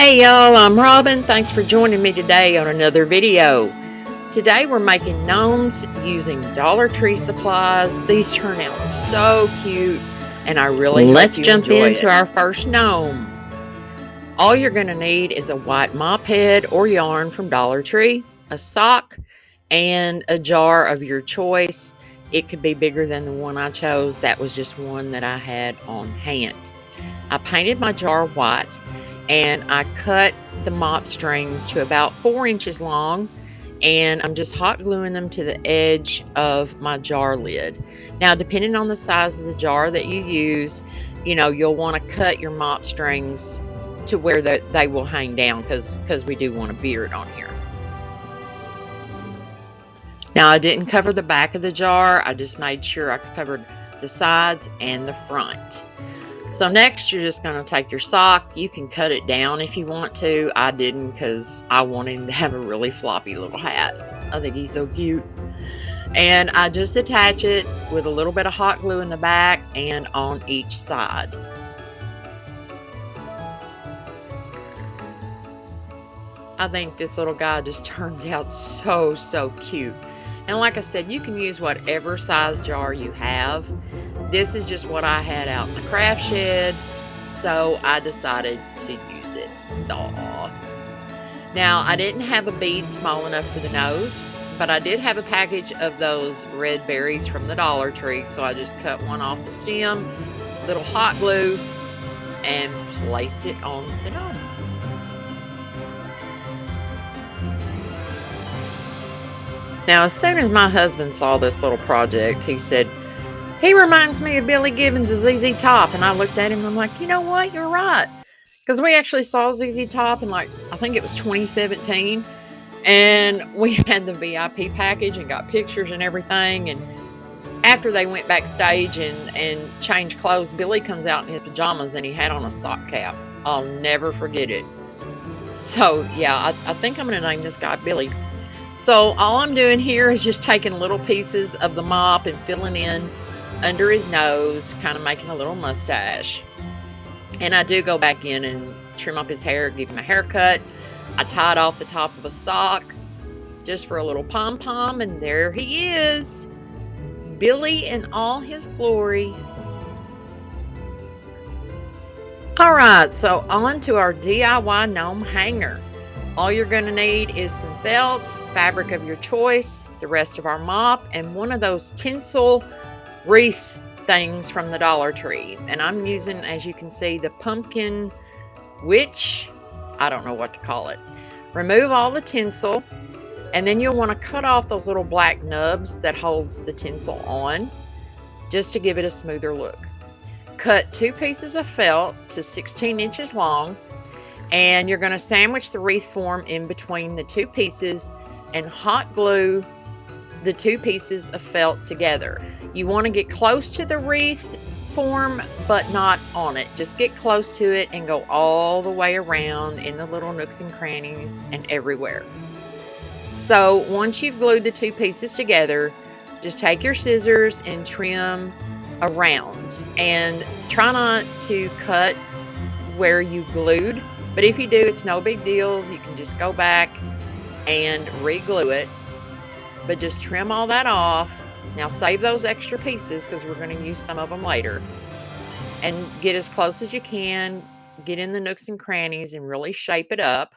Hey y'all, I'm Robin. Thanks for joining me today on another video. Today we're making gnomes using Dollar Tree supplies. These turn out so cute and I really hope you enjoy into our first gnome. All you're going to need is a white mop head or yarn from Dollar Tree, a sock, and a jar of your choice. It could be bigger than the one I chose. That was just one that I had on hand. I painted my jar white and I cut the mop strings to about 4 inches long, and I'm just hot gluing them to the edge of my jar lid. Now, depending on the size of the jar that you use, you'll want to cut your mop strings to where they will hang down because we do want a beard on here. Now, I didn't cover the back of the jar. I just made sure I covered the sides and the front. So next, you're just going to take your sock. You can cut it down if you want to. I didn't because I wanted him to have a really floppy little hat. I think he's so cute. And I just attach it with a little bit of hot glue in the back and on each side. I think this little guy just turns out so cute. And like I said, you can use whatever size jar you have. This is just what I had out in the craft shed, so I decided to use it. Aww. Now, I didn't have a bead small enough for the nose, but I did have a package of those red berries from the Dollar Tree, so I just cut one off the stem, little hot glue, and placed it on the gnome. Now, as soon as my husband saw this little project, he said, "He reminds me of Billy Gibbons' ZZ Top." And I looked at him and I'm like, you know what? You're right. Because we actually saw ZZ Top in I think it was 2017. And we had the VIP package and got pictures and everything. And after they went backstage and changed clothes, Billy comes out in his pajamas and he had on a sock cap. I'll never forget it. So, yeah, I think I'm going to name this guy Billy. So all I'm doing here is just taking little pieces of the mop and filling in under his nose, kind of making a little mustache. And I do go back in and trim up his hair, give him a haircut. I tied off the top of a sock just for a little pom-pom, and there he is, Billy in all his glory. All right, so on to our DIY gnome hanger. All you're going to need is some felt, fabric of your choice, the rest of our mop, and one of those tinsel wreath things from the Dollar Tree. And I'm using, as you can see, the pumpkin witch. I don't know what to call it. Remove all the tinsel, and then you'll want to cut off those little black nubs that holds the tinsel on, just to give it a smoother look. Cut 2 pieces of felt to 16 inches long, and you're going to sandwich the wreath form in between the 2 pieces and hot glue the 2 pieces of felt together. You want to get close to the wreath form, but not on it. Just get close to it and go all the way around in the little nooks and crannies and everywhere. So once you've glued the 2 pieces together, just take your scissors and trim around. And try not to cut where you glued, but if you do, it's no big deal. You can just go back and re-glue it. But just trim all that off. Now save those extra pieces because we're going to use some of them later. And get as close as you can. Get in the nooks and crannies and really shape it up.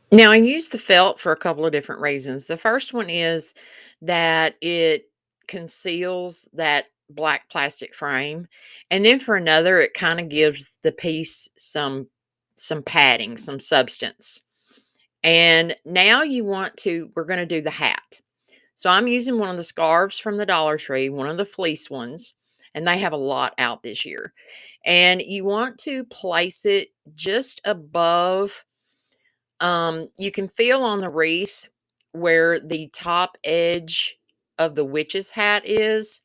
Now I use the felt for a couple of different reasons. The first one is that it conceals that black plastic frame. And then for another, it kind of gives the piece some padding, some substance. And now we're going to do the hat. So I'm using one of the scarves from the Dollar Tree, one of the fleece ones, and they have a lot out this year. And you want to place it just above, you can feel on the wreath where the top edge of the witch's hat is.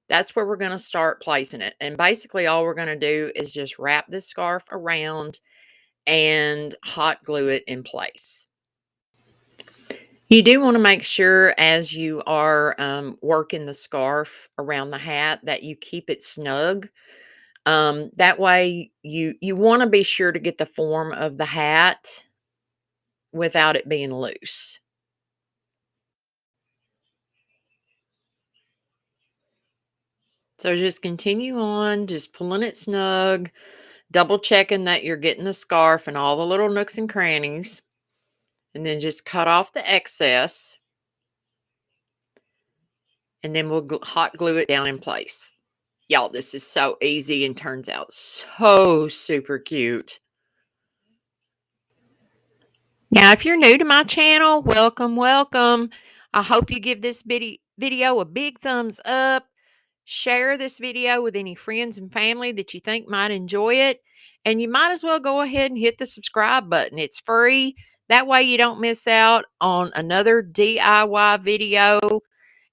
That's where we're going to start placing it. And basically all we're going to do is just wrap this scarf around and hot glue it in place. You do want to make sure as you are working the scarf around the hat that you keep it snug. That way you want to be sure to get the form of the hat without it being loose. So just continue on, just pulling it snug, double checking that you're getting the scarf and all the little nooks and crannies, and then just cut off the excess, and then we'll hot glue it down in place. Y'all, this is so easy and turns out so super cute. Now, if you're new to my channel, welcome, welcome. I hope you give this video a big thumbs up. Share this video with any friends and family that you think might enjoy it. And you might as well go ahead and hit the subscribe button. It's free. That way you don't miss out on another DIY video.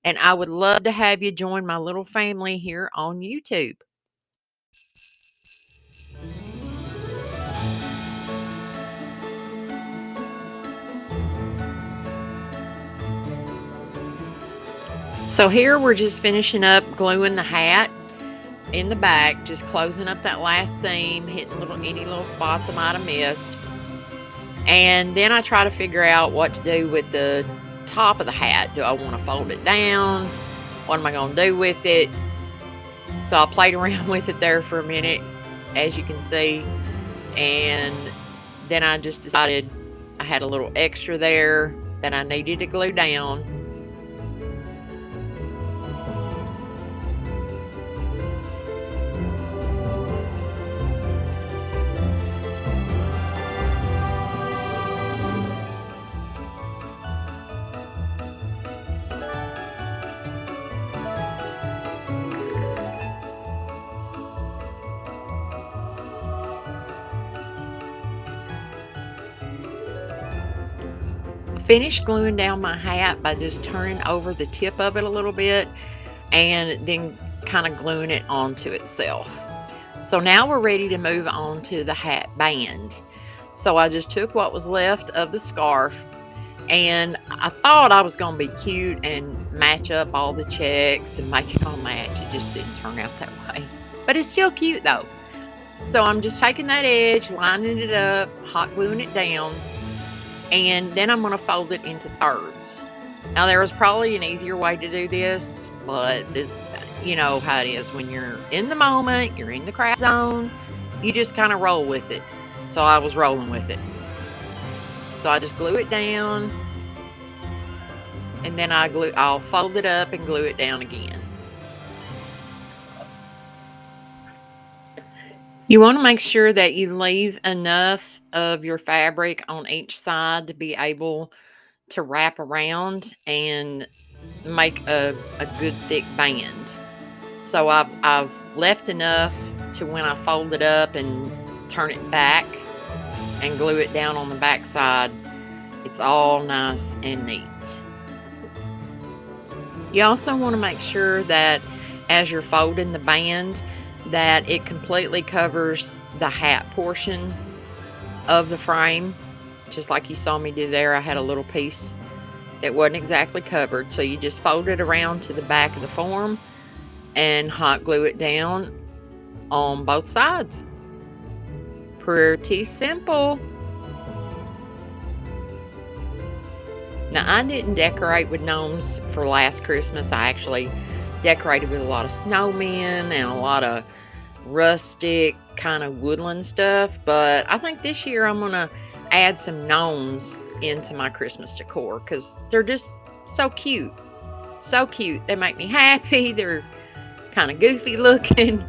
And I would love to have you join my little family here on YouTube. So here we're just finishing up gluing the hat in the back, just closing up that last seam, hitting any little spots I might have missed. And then I try to figure out what to do with the top of the hat. Do I want to fold it down? What am I going to do with it? So I played around with it there for a minute, as you can see. And then I just decided I had a little extra there that I needed to glue down. Finished gluing down my hat by just turning over the tip of it a little bit and then kind of gluing it onto itself. So now we're ready to move on to the hat band. So I just took what was left of the scarf, and I thought I was going to be cute and match up all the checks and make it all match. It just didn't turn out that way. But it's still cute though. So I'm just taking that edge, lining it up, hot gluing it down, and then I'm going to fold it into thirds. Now there was probably an easier way to do this, but you know how it is when you're in the moment, you're in the craft zone, you just kind of roll with it. So I was rolling with it. So I just glue it down, and then I'll fold it up and glue it down again. You want to make sure that you leave enough of your fabric on each side to be able to wrap around and make a good thick band. So I've left enough to when I fold it up and turn it back and glue it down on the back side, it's all nice and neat. You also want to make sure that as you're folding the band, that it completely covers the hat portion of the frame. Just like you saw me do there, I had a little piece that wasn't exactly covered. So you just fold it around to the back of the form and hot glue it down on both sides. Pretty simple. Now I didn't decorate with gnomes for last Christmas. I actually decorated with a lot of snowmen and a lot of rustic kind of woodland stuff, but I think this year I'm gonna add some gnomes into my Christmas decor because they're just so cute. They make me happy. They're kind of goofy looking.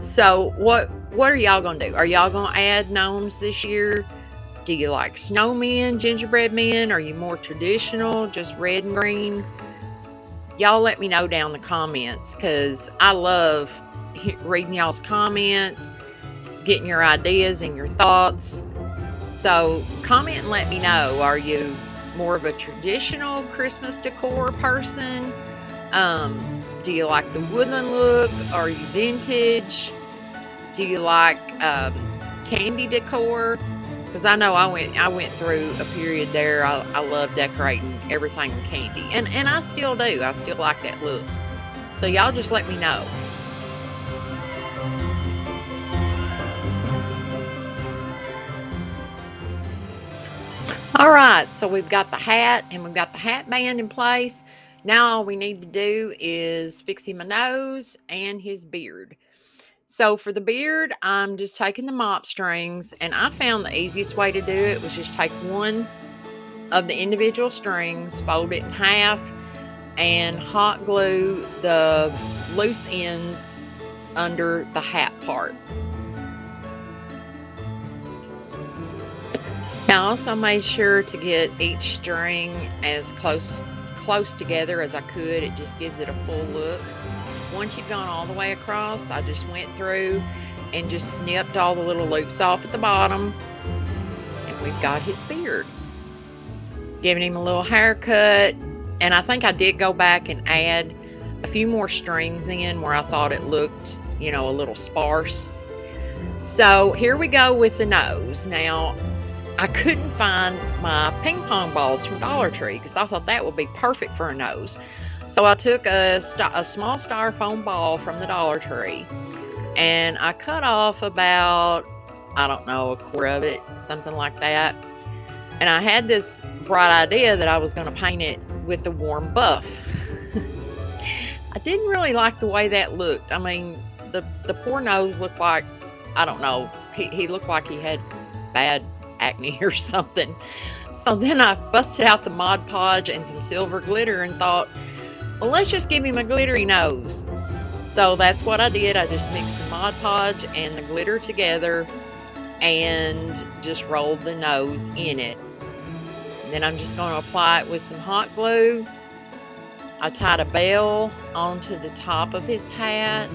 So what are y'all gonna do? Are y'all gonna add gnomes this year? Do you like snowmen, gingerbread men? Are you more traditional, just red and green? Y'all let me know down in the comments because I love reading y'all's comments, getting your ideas and your thoughts. So comment and let me know. Are you more of a traditional Christmas decor person? Do you like the woodland look? Are you vintage? Do you like candy decor? Because I know I went through a period there. I love decorating everything with candy, and I still do. I still like that look. So y'all just let me know. All right, so we've got the hat and we've got the hat band in place. Now all we need to do is fix him a nose and his beard. So for the beard, I'm just taking the mop strings, and I found the easiest way to do it was just take one of the individual strings, fold it in half, and hot glue the loose ends under the hat part. I also made sure to get each string as close together as I could. It just gives it a full look. Once you've gone all the way across, I just went through and just snipped all the little loops off at the bottom, and we've got his beard. Giving him a little haircut, and I think I did go back and add a few more strings in where I thought it looked, a little sparse. So here we go with the nose. Now, I couldn't find my ping pong balls from Dollar Tree because I thought that would be perfect for a nose. So I took a small styrofoam ball from the Dollar Tree, and I cut off about, I don't know, a quarter of it, something like that. And I had this bright idea that I was going to paint it with the warm buff. I didn't really like the way that looked. I mean, the poor nose looked like, I don't know, he looked like he had bad acne or something. So then I busted out the Mod Podge and some silver glitter and thought, well, let's just give him a glittery nose. So that's what I did. I just mixed the Mod Podge and the glitter together and just rolled the nose in it. And then I'm just going to apply it with some hot glue. I tied a bell onto the top of his hat,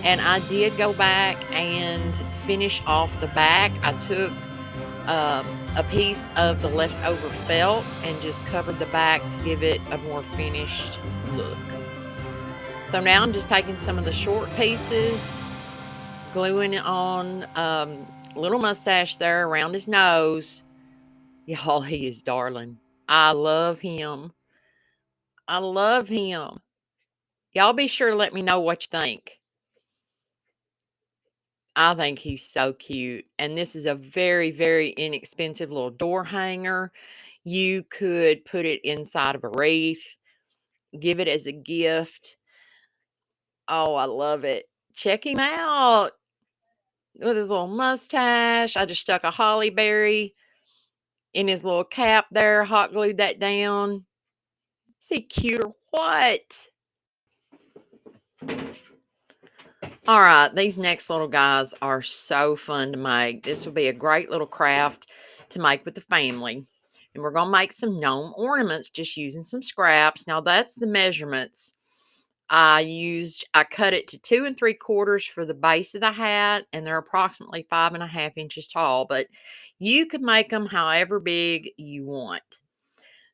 and I did go back and finish off the back. I took a piece of the leftover felt and just covered the back to give it a more finished look. So now I'm just taking some of the short pieces, gluing on little mustache there around his nose. Y'all, he is darling. I love him. I love him. Y'all be sure to let me know what you think. I think he's so cute. And this is a very, very inexpensive little door hanger. You could put it inside of a wreath, give it as a gift. Oh, I love it. Check him out with his little mustache. I just stuck a holly berry in his little cap there, hot glued that down. Is he cute or what? All right, these next little guys are so fun to make. This will be a great little craft to make with the family. And we're going to make some gnome ornaments just using some scraps. Now, that's the measurements. I cut it to 2 3/4 for the base of the hat, and they're approximately 5.5 inches tall, but you could make them however big you want.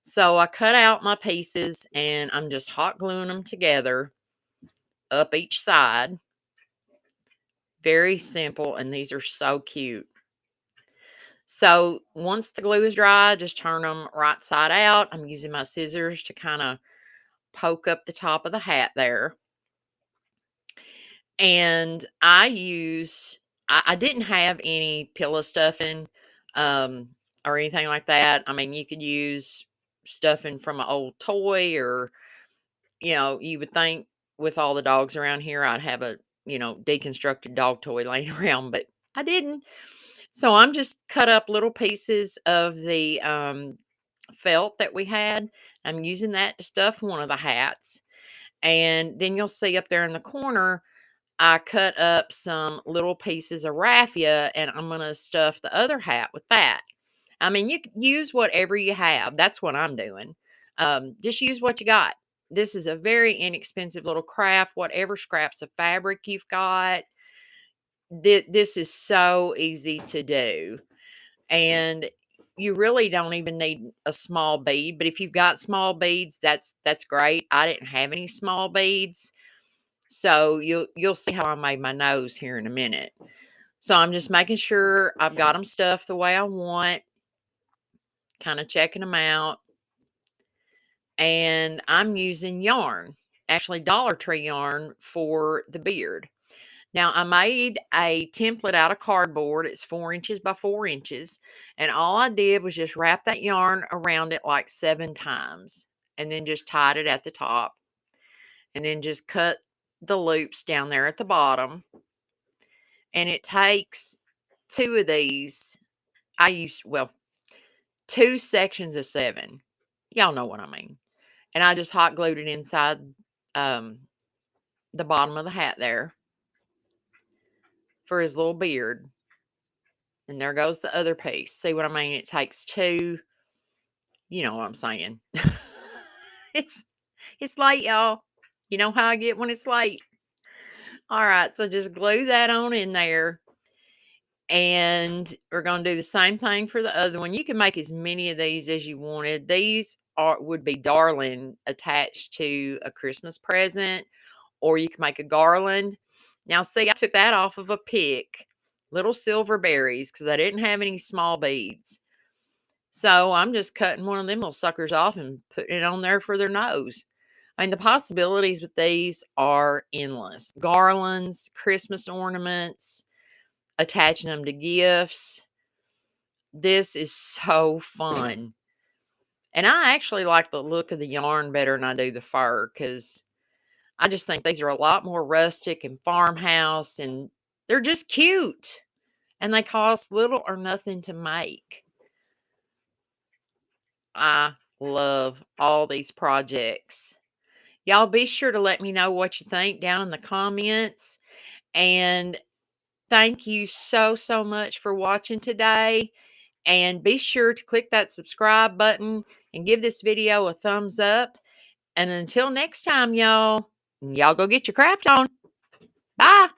So I cut out my pieces, and I'm just hot gluing them together up each side. Very simple, and these are so cute. So once the glue is dry, just turn them right side out. I'm using my scissors to kind of poke up the top of the hat there. And I didn't have any pillow stuffing or anything like that. I mean, you could use stuffing from an old toy, or, you would think with all the dogs around here, I'd have a, deconstructed dog toy laying around, but I didn't. So I'm just cut up little pieces of the felt that we had. I'm using that to stuff one of the hats. And then you'll see up there in the corner, I cut up some little pieces of raffia, and I'm going to stuff the other hat with that. I mean, you can use whatever you have. That's what I'm doing. Just use what you got. This is a very inexpensive little craft, whatever scraps of fabric you've got. This is so easy to do. And you really don't even need a small bead, but if you've got small beads, that's great. I didn't have any small beads. So you'll see how I made my nose here in a minute. So I'm just making sure I've got them stuffed the way I want, kind of checking them out. And I'm using yarn, actually Dollar Tree yarn for the beard. Now, I made a template out of cardboard. It's 4 inches by 4 inches. And all I did was just wrap that yarn around it like 7 times. And then just tied it at the top. And then just cut the loops down there at the bottom. And it takes 2 of these. I use, well, 2 sections of 7. Y'all know what I mean. And I just hot glued it inside the bottom of the hat there for his little beard. And there goes the other piece. See what I mean? It takes 2. You know what I'm saying. it's it's late, y'all. You know how I get when it's late. All right, so just glue that on in there. And we're going to do the same thing for the other one. You can make as many of these as you wanted. These would be darling attached to a Christmas present, or you can make a garland. Now, see, I took that off of a pick, little silver berries, because I didn't have any small beads. So I'm just cutting one of them little suckers off and putting it on there for their nose. I mean, the possibilities with these are endless. Garlands, Christmas ornaments, attaching them to gifts. This is so fun. And I actually like the look of the yarn better than I do the fur, because I just think these are a lot more rustic and farmhouse, and they're just cute. And they cost little or nothing to make. I love all these projects. Y'all be sure to let me know what you think down in the comments. And thank you so, so much for watching today. And be sure to click that subscribe button and give this video a thumbs up. And until next time, y'all go get your craft on. Bye.